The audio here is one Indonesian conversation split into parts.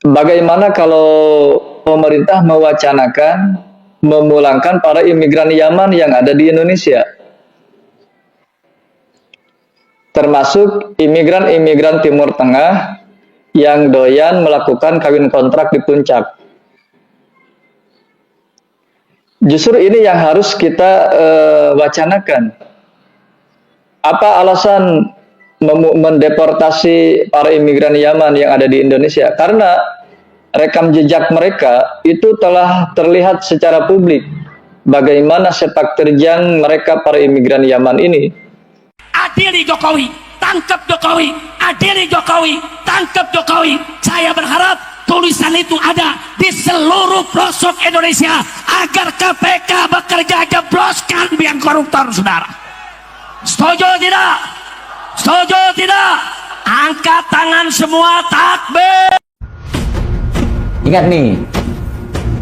Bagaimana kalau pemerintah mewacanakan memulangkan para imigran Yaman yang ada di Indonesia, termasuk imigran-imigran Timur Tengah yang doyan melakukan kawin kontrak di puncak. Justru ini yang harus kita wacanakan. Apa alasan mendeportasi para imigran Yaman yang ada di Indonesia? Karena rekam jejak mereka itu telah terlihat secara publik. Bagaimana sepak terjang mereka para imigran Yaman ini. Adili Jokowi, tangkap Jokowi, adili Jokowi, tangkap Jokowi. Saya berharap tulisan itu ada di seluruh pelosok Indonesia agar KPK bekerja jebloskan biang koruptor, saudara. Setuju tidak? Setuju tidak? Angkat tangan semua, takbir. Ingat nih,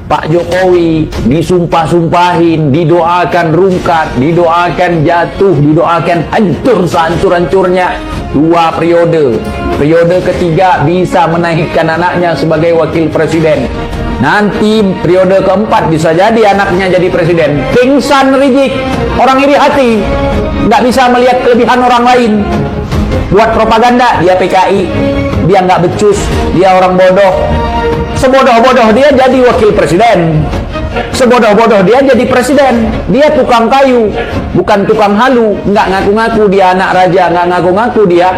Pak Jokowi disumpah-sumpahin, didoakan rungkat, didoakan jatuh, didoakan hancur sehancur-hancurnya 2 periode. Periode ketiga bisa menaikkan anaknya sebagai wakil presiden. Nanti periode keempat bisa jadi anaknya jadi presiden. Pingsan Rizik, orang iri hati, nggak bisa melihat kelebihan orang lain. Buat propaganda, dia PKI, dia nggak becus, dia orang bodoh. Sebodoh-bodoh dia jadi wakil presiden, sebodoh-bodoh dia jadi presiden. Dia tukang kayu, bukan tukang halu. Nggak ngaku-ngaku dia anak raja, nggak ngaku-ngaku dia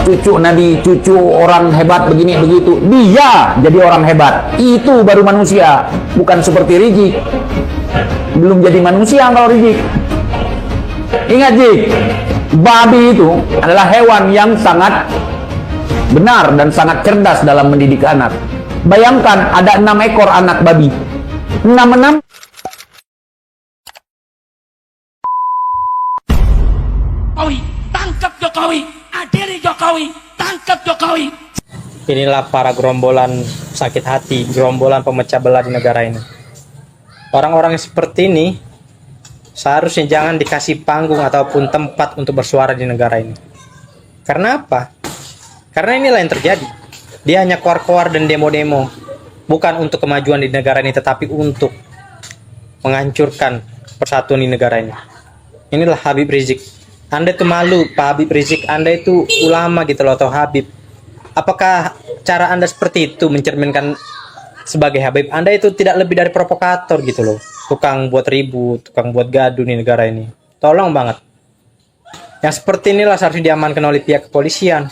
cucu Nabi, cucu orang hebat begini begitu. Dia jadi orang hebat. Itu baru manusia, bukan seperti Rizik. Belum jadi manusia kalau Rizik. Ingat Zik, babi itu adalah hewan yang sangat benar dan sangat cerdas dalam mendidik anak. Bayangkan ada 6 ekor anak babi. 6 Jokowi, tangkap Jokowi, adili Jokowi, tangkap Jokowi. Inilah para gerombolan sakit hati, gerombolan pemecah belah di negara ini. Orang-orang yang seperti ini seharusnya jangan dikasih panggung ataupun tempat untuk bersuara di negara ini. Karena apa? Karena inilah yang terjadi. Dia hanya keluar-keluar dan demo-demo, bukan untuk kemajuan di negara ini, tetapi untuk menghancurkan persatuan di negara ini. Inilah Habib Rizik. Anda itu malu, Pak Habib Rizik. Anda itu ulama gitu loh, atau Habib. Apakah cara Anda seperti itu mencerminkan sebagai Habib? Anda itu tidak lebih dari provokator gitu loh. Tukang buat ribut, tukang buat gaduh di negara ini. Tolong banget. Yang seperti inilah seharusnya diamankan oleh pihak kepolisian.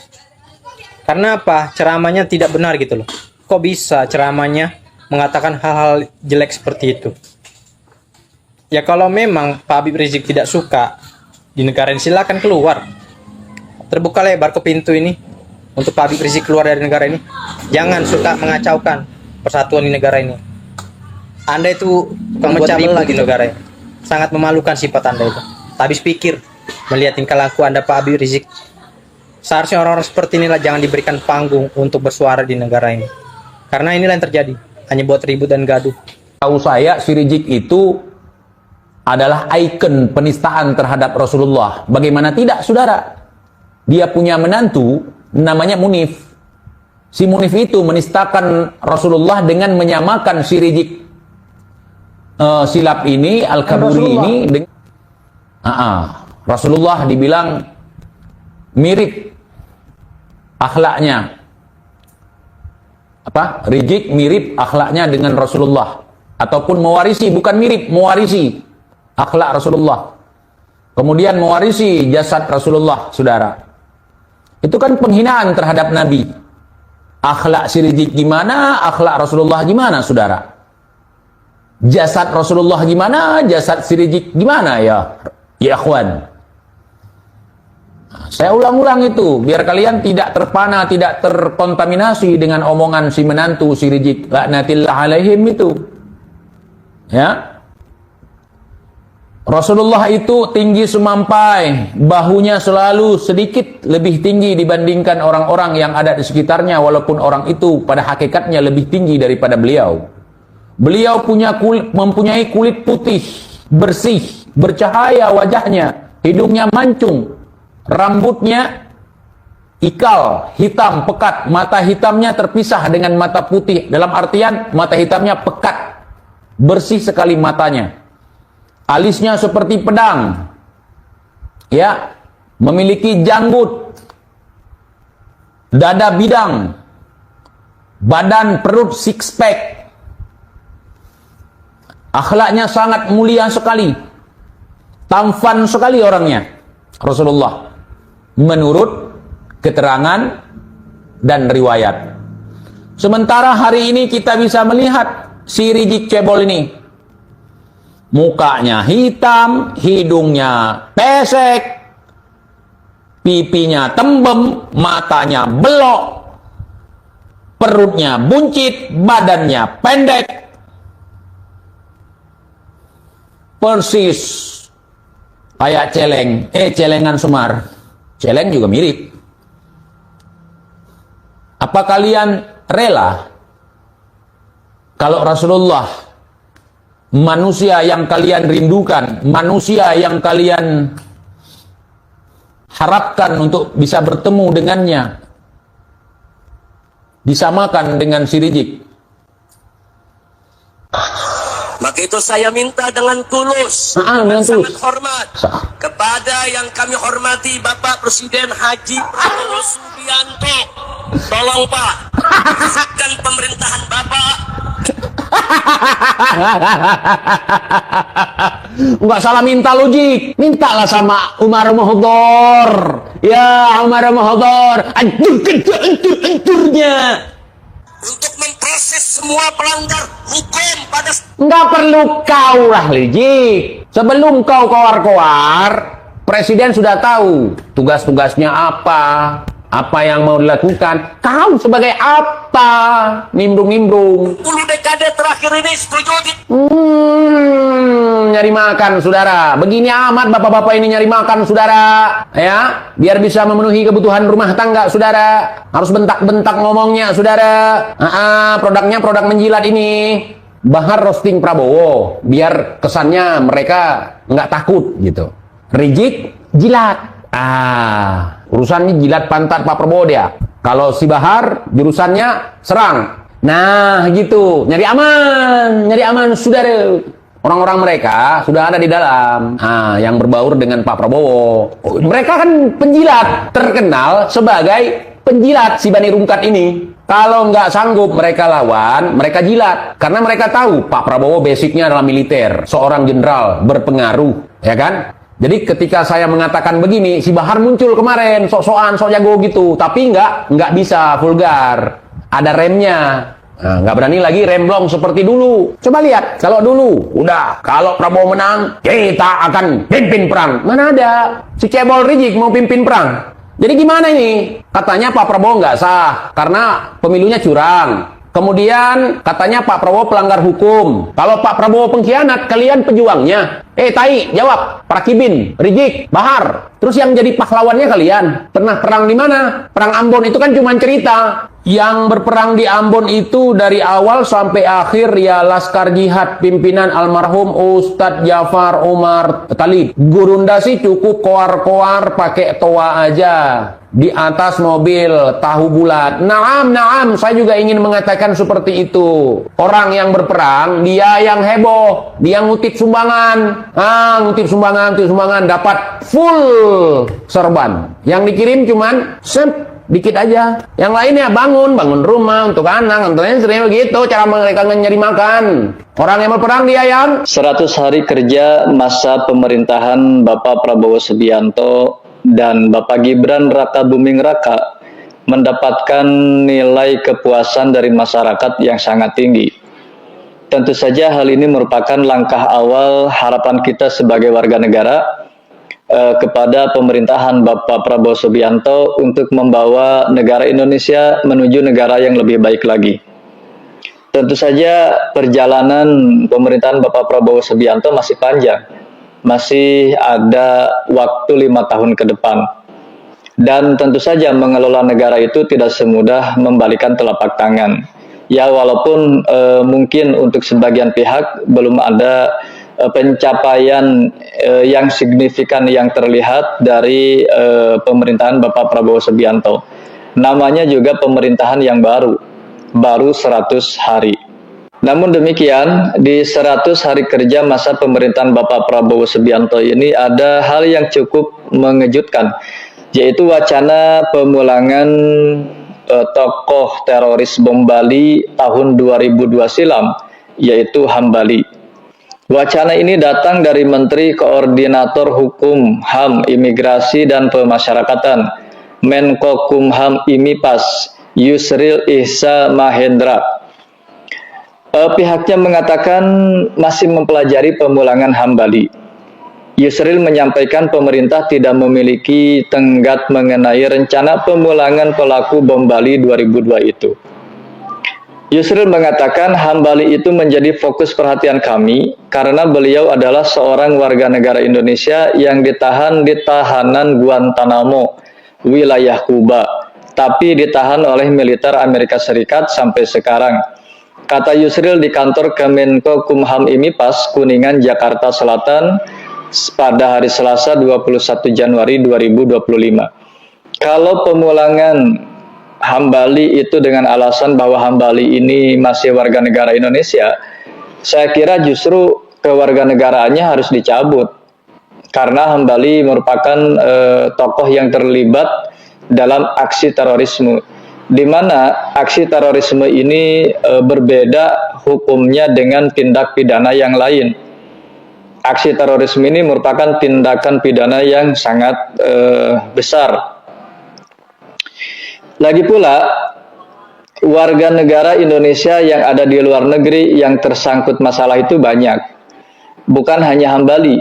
Karena apa? Ceramahnya tidak benar gitu loh. Kok bisa ceramahnya mengatakan hal-hal jelek seperti itu? Ya kalau memang Pak Habib Rizik tidak suka di negara ini, silakan keluar. Terbuka lebar ke pintu ini untuk Pak Habib Rizik keluar dari negara ini. Jangan suka mengacaukan persatuan di negara ini. Anda itu tukang mecah belah di negara ini. Sangat memalukan sifat Anda itu. Habis pikir melihat tingkah laku Anda Pak Habib Rizik. Seharusnya orang-orang seperti inilah jangan diberikan panggung untuk bersuara di negara ini. Karena inilah yang terjadi, hanya buat ribut dan gaduh. Tahu saya, si Rizik itu adalah ikon penistaan terhadap Rasulullah. Bagaimana tidak, saudara? Dia punya menantu, namanya Munif. Si Munif itu menistakan Rasulullah dengan menyamakan si Rizik silap ini, Al-Kaburi ini dengan Rasulullah dibilang mirip akhlaknya. Rizik mirip akhlaknya dengan Rasulullah, ataupun mewarisi, bukan mirip, mewarisi akhlak Rasulullah. Kemudian mewarisi jasad Rasulullah, saudara. Itu kan penghinaan terhadap Nabi. Akhlak si Rizik gimana, akhlak Rasulullah gimana, saudara? Jasad Rasulullah gimana, jasad si Rizik gimana ya? Ya akhwan. Saya ulang-ulang itu, biar kalian tidak terpana, tidak terkontaminasi dengan omongan si menantu si Rizik laknatillah alaihim itu. Ya. Rasulullah itu tinggi semampai, bahunya selalu sedikit lebih tinggi dibandingkan orang-orang yang ada di sekitarnya, walaupun orang itu pada hakikatnya lebih tinggi daripada beliau. Beliau mempunyai kulit putih, bersih, bercahaya wajahnya, hidungnya mancung, rambutnya ikal, hitam, pekat. Mata hitamnya terpisah dengan mata putih. Dalam artian mata hitamnya pekat, bersih sekali matanya. Alisnya seperti pedang, ya, memiliki janggut, dada bidang, badan perut six pack. Akhlaknya sangat mulia sekali, tampan sekali orangnya Rasulullah, menurut keterangan dan riwayat. Sementara hari ini kita bisa melihat si Rizik cebol ini, mukanya hitam, hidungnya pesek, pipinya tembem, matanya belok, perutnya buncit, badannya pendek, persis kayak celeng, celengan Semar. Celeng juga mirip. Apa kalian rela kalau Rasulullah, manusia yang kalian rindukan, manusia yang kalian harapkan untuk bisa bertemu dengannya, disamakan dengan si Rizik? Maka itu saya minta dengan tulus, dengan sangat tulus, hormat kepada yang kami hormati Bapak Presiden Haji Prabowo Subianto. Tolong Pak, rasakan pemerintahan Bapak. Enggak salah minta lu, Jik. Mintalah sama Umar Mahdhar. Ya, Umar Mahdhar, hancurnya. Untuk memproses semua pelanggar hukum pada... Enggak perlu kau lah, Jik. Sebelum kau koar-koar, Presiden sudah tahu tugas-tugasnya apa yang mau dilakukan. Kau sebagai apa? Nimbrung-nimbrung. 10 dekade terakhir ini setuju Nyari makan, saudara. Begini amat bapak-bapak ini nyari makan, saudara. Ya, biar bisa memenuhi kebutuhan rumah tangga, saudara. Harus bentak-bentak ngomongnya, saudara. Produknya produk menjilat ini. Bahar roasting Prabowo, biar kesannya mereka nggak takut gitu. Rizik jilat. Urusannya jilat pantat Pak Prabowo dia. Kalau si Bahar jurusannya serang. Nah gitu, nyari aman saudara. Orang-orang mereka sudah ada di dalam, yang berbaur dengan Pak Prabowo. Mereka kan penjilat, terkenal sebagai penjilat si Bani Rungkat ini. Kalau nggak sanggup mereka lawan, mereka jilat. Karena mereka tahu Pak Prabowo basicnya adalah militer, seorang jenderal berpengaruh, ya kan? Jadi ketika saya mengatakan begini, si Bahar muncul kemarin, sok-sokan, sok jago gitu. Tapi nggak bisa vulgar. Ada remnya. Nggak berani lagi remblong seperti dulu. Coba lihat, kalau dulu, udah, kalau Prabowo menang, kita akan pimpin perang. Mana ada? Si cebol Rizik mau pimpin perang. Jadi gimana ini? Katanya Pak Prabowo nggak sah, karena pemilunya curang. Kemudian katanya Pak Prabowo pelanggar hukum. Kalau Pak Prabowo pengkhianat, kalian pejuangnya. Tai, jawab. Prakibin, Rizik, Bahar. Terus yang jadi pahlawannya kalian. Pernah perang di mana? Perang Ambon itu kan cuma cerita. Yang berperang di Ambon itu dari awal sampai akhir ya Laskar Jihad pimpinan almarhum Ustadz Jafar Umar Talib. Gurunda sih cukup koar-koar pakai toa aja. Di atas mobil tahu bulat. Naam, saya juga ingin mengatakan seperti itu. Orang yang berperang, dia yang heboh, dia ngutip sumbangan. Ngutip sumbangan dapat full serban. Yang dikirim cuman dikit aja. Yang lainnya bangun rumah untuk anak, untuk istri, begitu cara mereka nyari makan. Orang yang berperang dia yang 100 hari kerja masa pemerintahan Bapak Prabowo Subianto dan Bapak Gibran Raka Buming Raka mendapatkan nilai kepuasan dari masyarakat yang sangat tinggi. Tentu saja hal ini merupakan langkah awal harapan kita sebagai warga negara kepada pemerintahan Bapak Prabowo Subianto untuk membawa negara Indonesia menuju negara yang lebih baik lagi. Tentu saja perjalanan pemerintahan Bapak Prabowo Subianto masih panjang. Masih ada waktu 5 tahun ke depan. Dan tentu saja mengelola negara itu tidak semudah membalikan telapak tangan. Ya walaupun mungkin untuk sebagian pihak belum ada pencapaian yang signifikan yang terlihat dari pemerintahan Bapak Prabowo Subianto. Namanya juga pemerintahan yang baru 100 hari. Namun demikian, di 100 hari kerja masa pemerintahan Bapak Prabowo Subianto ini ada hal yang cukup mengejutkan, yaitu wacana pemulangan tokoh teroris bom Bali tahun 2002 silam, yaitu Hambali. Wacana ini datang dari Menteri Koordinator Hukum, HAM, Imigrasi dan Pemasyarakatan, Menko Kumham Imipas, Yusril Ihsa Mahendra. Pihaknya mengatakan masih mempelajari pemulangan Hambali. Yusril menyampaikan pemerintah tidak memiliki tenggat mengenai rencana pemulangan pelaku bom Bali 2002 itu. Yusril mengatakan Hambali itu menjadi fokus perhatian kami karena beliau adalah seorang warga negara Indonesia yang ditahan di tahanan Guantanamo, wilayah Kuba, tapi ditahan oleh militer Amerika Serikat sampai sekarang. Kata Yusril di kantor Kemenko Kumham Imipas, Kuningan, Jakarta Selatan, pada hari Selasa 21 Januari 2025. Kalau pemulangan Hambali itu dengan alasan bahwa Hambali ini masih warga negara Indonesia, saya kira justru kewarganegaraannya harus dicabut. Karena Hambali merupakan tokoh yang terlibat dalam aksi terorisme, di mana aksi terorisme ini berbeda hukumnya dengan tindak pidana yang lain. Aksi terorisme ini merupakan tindakan pidana yang sangat besar. Lagi pula, warga negara Indonesia yang ada di luar negeri yang tersangkut masalah itu banyak. Bukan hanya Hambali,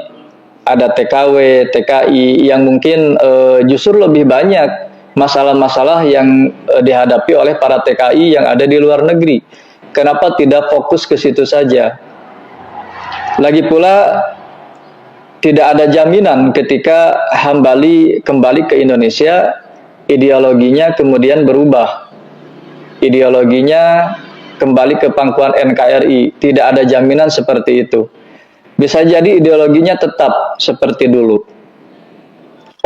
ada TKW, TKI yang mungkin justru lebih banyak masalah-masalah yang dihadapi oleh para TKI yang ada di luar negeri. Kenapa tidak fokus ke situ saja? Lagi pula, tidak ada jaminan ketika Hambali kembali ke Indonesia, ideologinya kemudian berubah. Ideologinya kembali ke pangkuan NKRI. Tidak ada jaminan seperti itu. Bisa jadi ideologinya tetap seperti dulu.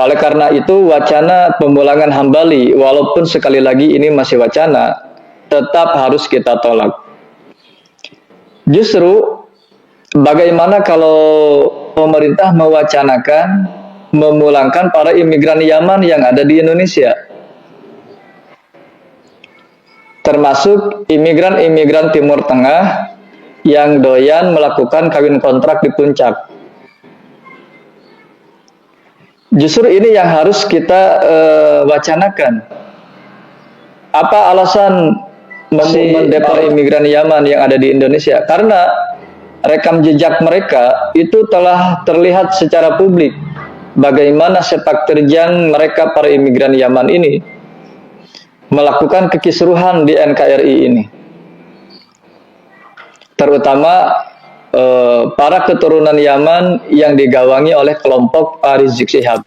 Oleh karena itu, wacana pemulangan Hambali, walaupun sekali lagi ini masih wacana, tetap harus kita tolak. Justru, bagaimana kalau pemerintah mewacanakan memulangkan para imigran Yaman yang ada di Indonesia? Termasuk imigran-imigran Timur Tengah yang doyan melakukan kawin kontrak di puncak. Justru ini yang harus kita wacanakan. Apa alasan mendeport imigran Yaman yang ada di Indonesia? Karena rekam jejak mereka itu telah terlihat secara publik. Bagaimana sepak terjang mereka para imigran Yaman ini melakukan kekisruhan di NKRI ini. Terutama para keturunan Yaman yang digawangi oleh kelompok Rizik Syihab.